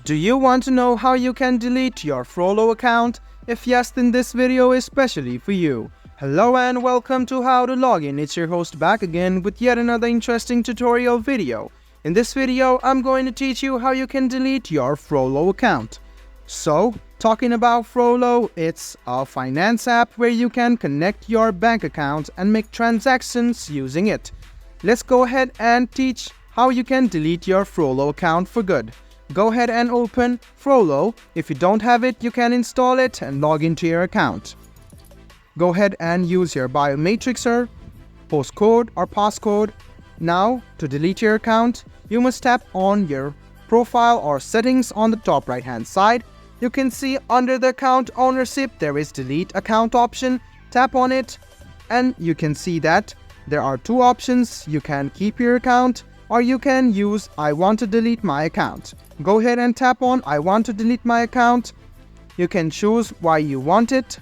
Do you want to know how you can delete your Frollo account? If yes, then this video is specially for you. Hello and welcome to How to Login. It's your host back again with yet another interesting tutorial video. In this video, I'm going to teach you how you can delete your Frollo account. So, talking about Frollo, it's a finance app where you can connect your bank account and make transactions using it. Let's go ahead and teach how you can delete your Frollo account for good. Go ahead and open Frollo. If you don't have it, you can install it and log into your account. Go ahead and use your biometrics, postcode or passcode. Now, to delete your account, you must tap on your profile or settings on the top right hand side. You can see under the account ownership there is delete account option. Tap on it and you can see that there are two options. You can keep your account or you can use I want to delete my account. Go ahead and tap on I want to delete my account. You can choose why you want it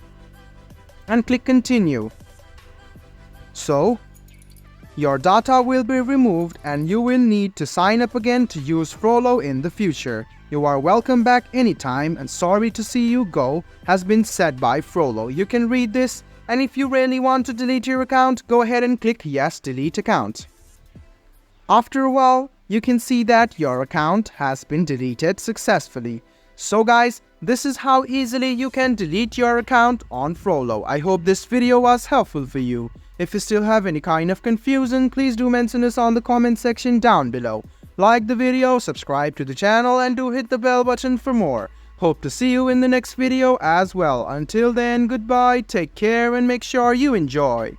and click continue. So, your data will be removed and you will need to sign up again to use Frollo in the future. You are welcome back anytime and sorry to see you go has been said by Frollo. You can read this, and if you really want to delete your account, go ahead and click yes, delete account. After a while, you can see that your account has been deleted successfully. So guys, this is how easily you can delete your account on Frollo. I hope this video was helpful for you. If you still have any kind of confusion, please do mention us on the comment section down below. Like the video, subscribe to the channel and do hit the bell button for more. Hope to see you in the next video as well. Until then, goodbye, take care and make sure you enjoy.